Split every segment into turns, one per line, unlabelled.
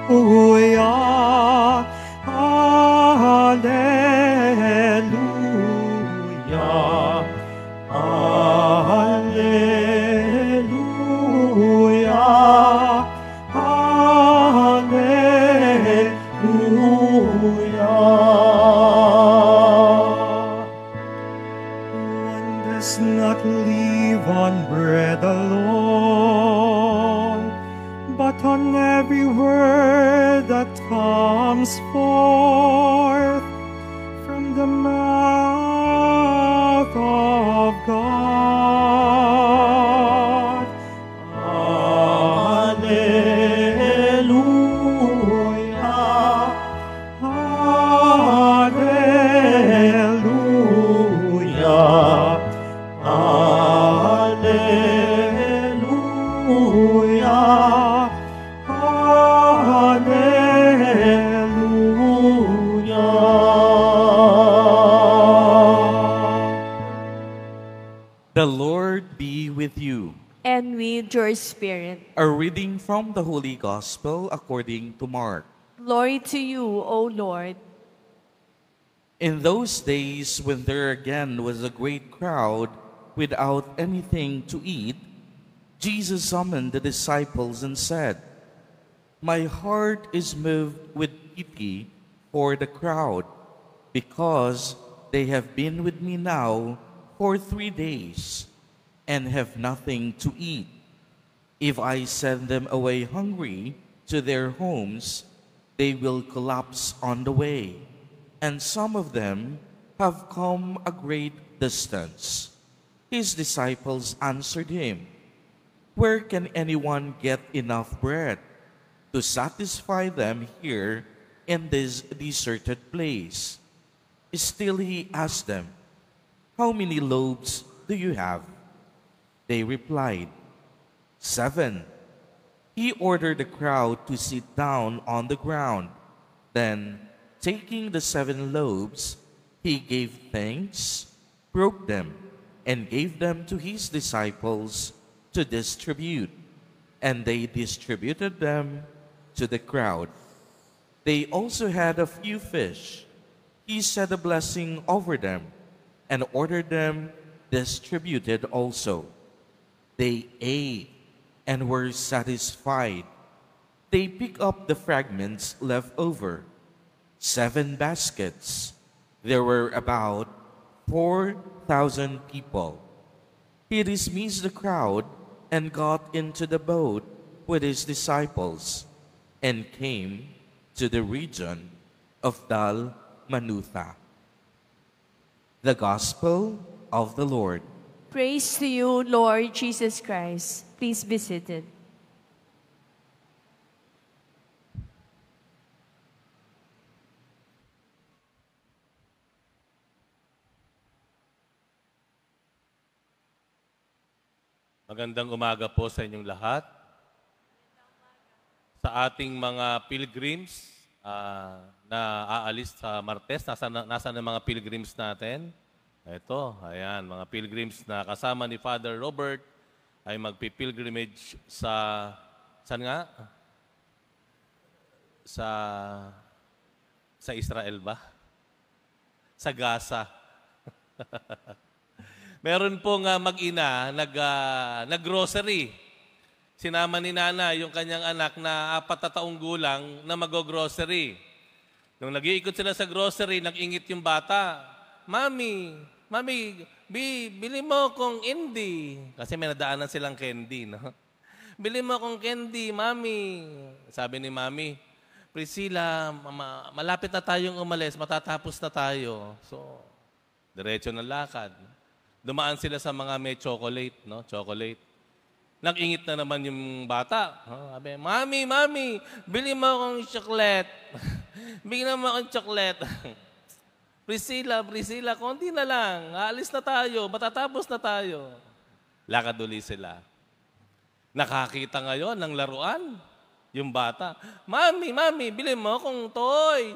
Hallelujah, Hallelujah, Hallelujah, Hallelujah. One does not live on bread alone, but on every word that comes forth from the mouth of God. Hallelujah, Hallelujah, Hallelujah, Hallelujah.
The Lord be with you.
And with your spirit.
A reading from the Holy Gospel according to Mark.
Glory to you, O Lord.
In those days, when there again was a great crowd without anything to eat, Jesus summoned the disciples and said, "My heart is moved with pity for the crowd, because they have been with me now for 3 days and have nothing to eat. If I send them away hungry to their homes, they will collapse on the way, and some of them have come a great distance." His disciples answered him, "Where can anyone get enough bread to satisfy them here in this deserted place?" Still he asked them, "How many loaves do you have?" They replied, 7. He ordered the crowd to sit down on the ground. Then, taking the 7 loaves, he gave thanks, broke them, and gave them to his disciples to distribute. And they distributed them to the crowd. They also had a few fish. He said a blessing over them and ordered them distributed also. They ate and were satisfied. They picked up the fragments left over, 7 baskets. There were about 4,000 people. He dismissed the crowd and got into the boat with his disciples and came to the region of Dalmanutha. The Gospel of the Lord.
Praise to you, Lord Jesus Christ. Please be seated.
Magandang umaga po sa inyong lahat. Sa ating mga pilgrims na aalis sa Martes, nasa na mga pilgrims natin? Ito, ayan, mga pilgrims na kasama ni Father Robert ay magpipilgrimage sa, saan nga? Sa Israel ba? Sa Gaza. Meron pong mag-ina, nag-grocery. Sinama ni Nana yung kanyang anak na 4 na taong gulang na mag-grocery. Nung nag-iikot sila sa grocery, nag-ingit yung bata. Mami, bili mo kong candy. Kasi may nadaanan silang candy, no? Bili mo kong candy, Mami. Sabi ni Mami, Priscilla, malapit na tayong umalis, matatapos na tayo. So, diretso ng lakad. Dumaan sila sa mga may chocolate, no? Chocolate. Nag-ingit na naman yung bata. Sabi, Mami, bili mo akong chocolate. Bili mo akong chocolate. Priscilla, konti na lang. Aalis na tayo, matatapos na tayo. Lakad uli sila. Nakakita ngayon ng laruan. Yung bata, Mami, bili mo akong toy.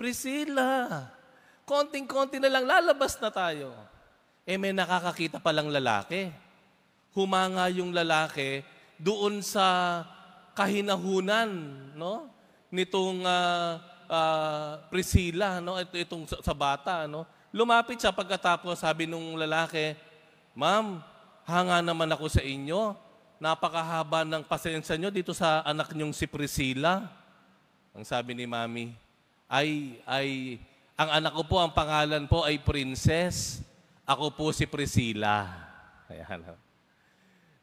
Priscilla, konting-konti na lang, lalabas na tayo. May nakakakita palang lalaki. Humanga yung lalaki doon sa kahinahunan, no? Nitong Priscilla, no? Itong sa bata, no? Lumapit siya pagkatapos, sabi nung lalaki, "Ma'am, hanga naman ako sa inyo. Napakahaba ng pasensya nyo dito sa anak nyong si Priscilla." Ang sabi ni Mami, ang anak ko po, ang pangalan po ay Princess. Ako po si Priscilla. Ayan.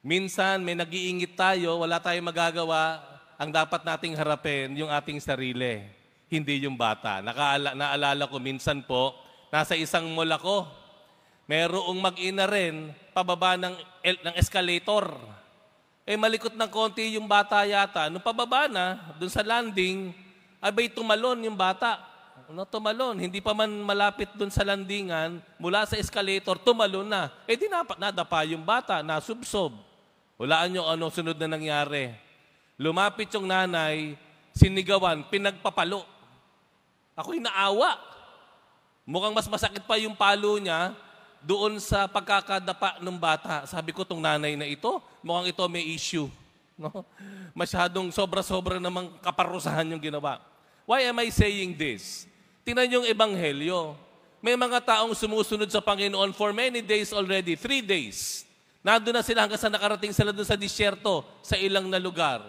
Minsan, may nag-iingit tayo, wala tayong magagawa. Ang dapat nating harapin, yung ating sarili, hindi yung bata. Naalala ko minsan po, nasa isang mall ako, merong mag-ina rin, pababa ng escalator. Malikot ng konti yung bata yata. Nung pababa na, dun sa landing, abay tumalon yung bata. Tumalon. Hindi pa man malapit dun sa landingan, mula sa escalator, tumalon na. Di nadapa yung bata, nasubsob. Walaan nyo ano sunod na nangyari. Lumapit yung nanay, sinigawan, pinagpapalo. Ako'y naawa. Mukhang mas masakit pa yung palo niya doon sa pagkakadapa ng bata. Sabi ko, tong nanay na ito, mukhang ito may issue. No? Masyadong sobra-sobra namang kaparusahan yung ginawa. Why am I saying this? Tingnan yung ebanghelyo. May mga taong sumusunod sa Panginoon for many days already, 3 days. Nandun na sila hanggang sa nakarating sila doon sa disyerto, sa ilang na lugar.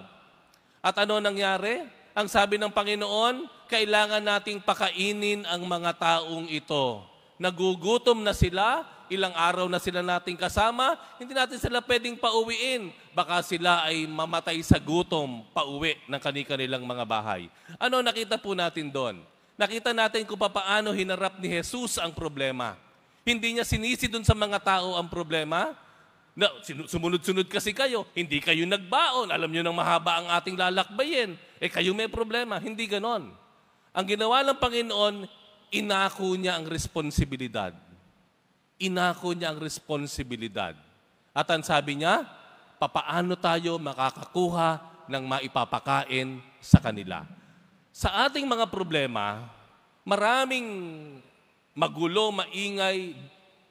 At ano nangyari? Ang sabi ng Panginoon, kailangan nating pakainin ang mga taong ito. Nagugutom na sila, ilang araw na sila nating kasama, hindi natin sila pwedeng pauwiin. Baka sila ay mamatay sa gutom, pauwi ng kanilang mga bahay. Ano nakita po natin doon? Nakita natin kung paano hinarap ni Jesus ang problema. Hindi niya sinisi doon sa mga tao ang problema. No, sumunod-sunod kasi kayo, hindi kayo nagbaon. Alam niyo nang mahaba ang ating lalakbayin. Kayo may problema. Hindi ganon. Ang ginawa ng Panginoon, inako niya ang responsibilidad. Inako niya ang responsibilidad. At ang sabi niya, papaano tayo makakakuha ng maipapakain sa kanila. Sa ating mga problema, maraming magulo, maingay,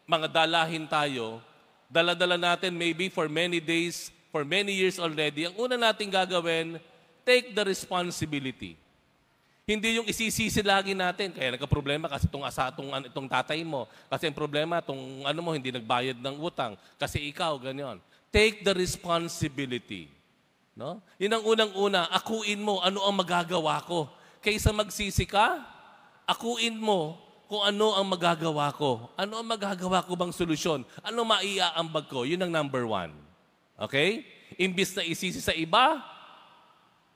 mga dalahin tayo, dala-dala natin maybe for many days, for many years already. Ang una nating gagawin, take the responsibility. Hindi yung isisisi lagi natin, kaya nagka-problema kasi itong tatay mo. Kasi ang problema, hindi nagbayad ng utang. Kasi ikaw, ganyan. Take the responsibility. No? Yun ang unang-una, akuin mo ano ang magagawa ko. Kaysa magsisi ka, akuin mo kung ano ang magagawa ko. Ano ang magagawa ko bang solusyon? Ano maiaambag ko? Yun ang number 1. Okay? Imbis na isisi sa iba,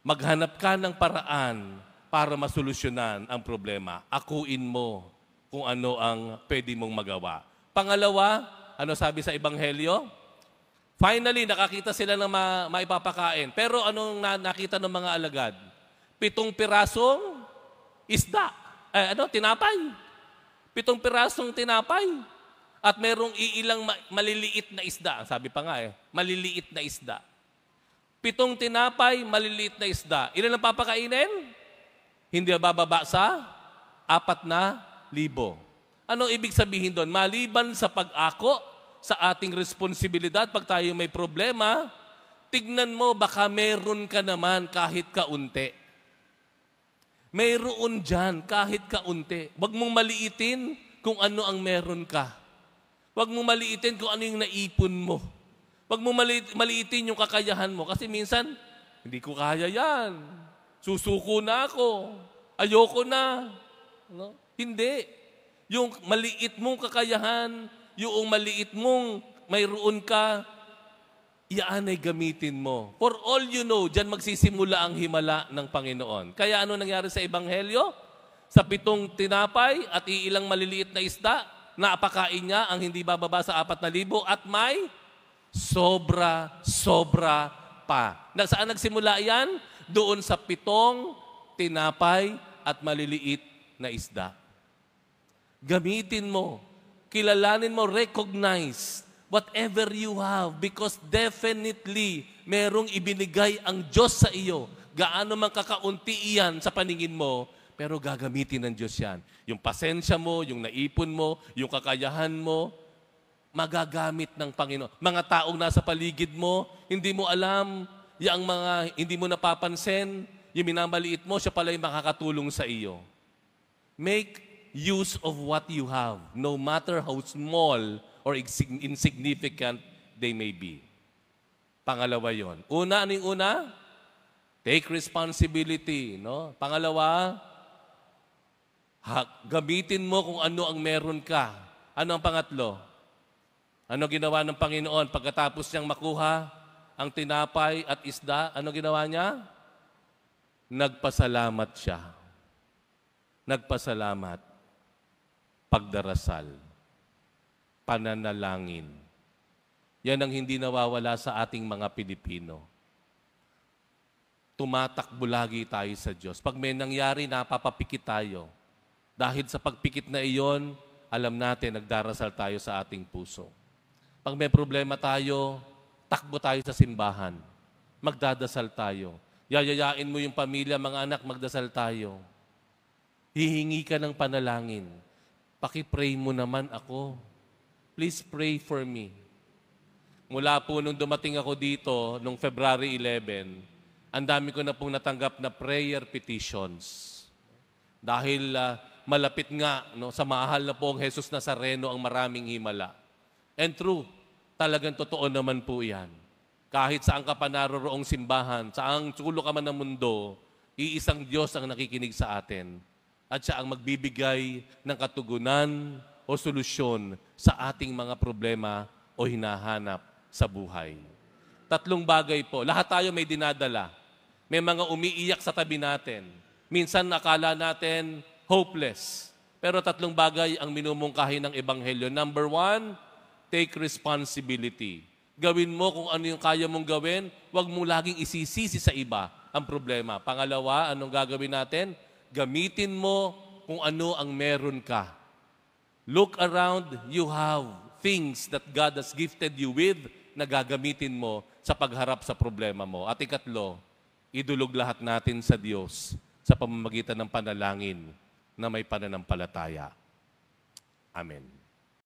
maghanap ka ng paraan para masolusyonan ang problema. Akuin mo kung ano ang pwede mong magawa. Pangalawa, ano sabi sa Ebanghelyo? Finally, nakakita sila ng maipapakain. Pero anong nakita ng mga alagad? 7 pirasong isda. Tinapay. 7 pirasong tinapay. At merong iilang maliliit na isda. Sabi pa nga maliliit na isda. 7 tinapay, maliliit na isda. Ilan ang papakainin? Hindi bababa sa 4,000. Ano ibig sabihin doon? Maliban sa pag-ako sa ating responsibilidad, pag tayo may problema, tignan mo, baka meron ka naman kahit kaunti. Mayroon dyan kahit kaunti. Huwag mong maliitin kung ano ang meron ka. Huwag mong maliitin kung ano yung naipon mo. Huwag mong maliitin yung kakayahan mo. Kasi minsan, hindi ko kaya yan. Susuko na ako. Ayoko na. No? Hindi. Yung maliit mong kakayahan, yung maliit mong mayroon ka, iyan ay gamitin mo. For all you know, dyan magsisimula ang himala ng Panginoon. Kaya ano nangyari sa Ebanghelyo? Sa 7 tinapay at iilang maliliit na isda, naapakain niya ang hindi bababa sa 4,000 at may sobra pa. Saan nagsimula yan? Doon sa 7 tinapay at maliliit na isda. Gamitin mo. Kilalanin mo, recognize whatever you have because definitely merong ibinigay ang Diyos sa iyo. Gaano man kakaunti iyan sa paningin mo, pero gagamitin ng Diyos yan. Yung pasensya mo, yung naipon mo, yung kakayahan mo, magagamit ng Panginoon. Mga taong nasa paligid mo, hindi mo alam yung mga hindi mo napapansin, yung minamaliit mo, siya pala yung makakatulong sa iyo. Make use of what you have, no matter how small or insignificant they may be. Pangalawa yon. Una, ano yung una? Take responsibility. No? Pangalawa, gamitin mo kung ano ang meron ka. Ano ang pangatlo? Ano ginawa ng Panginoon pagkatapos niyang makuha ang tinapay at isda? Ano ginawa niya? Nagpasalamat siya. Nagpasalamat. Pagdarasal. Pananalangin. Yan ang hindi nawawala sa ating mga Pilipino. Tumatakbo lagi tayo sa Diyos. Pag may nangyari, napapapikit tayo. Dahil sa pagpikit na iyon, alam natin, nagdarasal tayo sa ating puso. Pag may problema tayo, takbo tayo sa simbahan. Magdadasal tayo. Yayayain mo yung pamilya, mga anak, magdasal tayo. Hihingi ka ng panalangin. Paki-pray mo naman ako. Please pray for me. Mula po nung dumating ako dito, nung February 11, ang dami ko na pong natanggap na prayer petitions. Dahil malapit nga, no, sa mahal na po ang Jesus Nazareno ang maraming himala. And true, talagang totoo naman po yan. Kahit saan ka pa naroroong simbahan, saang sulok ka man ng mundo, iisang Diyos ang nakikinig sa atin. At siya ang magbibigay ng katugunan o solusyon sa ating mga problema o hinahanap sa buhay. Tatlong bagay po. Lahat tayo may dinadala. May mga umiiyak sa tabi natin. Minsan nakala natin hopeless. Pero tatlong bagay ang minumungkahi ng Ebanghelyo. Number 1, take responsibility. Gawin mo kung ano yung kaya mong gawin. Huwag mo laging isisisi sa iba ang problema. Pangalawa, anong gagawin natin? Gamitin mo kung ano ang meron ka. Look around, you have things that God has gifted you with na gagamitin mo sa pagharap sa problema mo. At ikatlo, idulog lahat natin sa Diyos sa pamamagitan ng panalangin na may pananampalataya. Amen.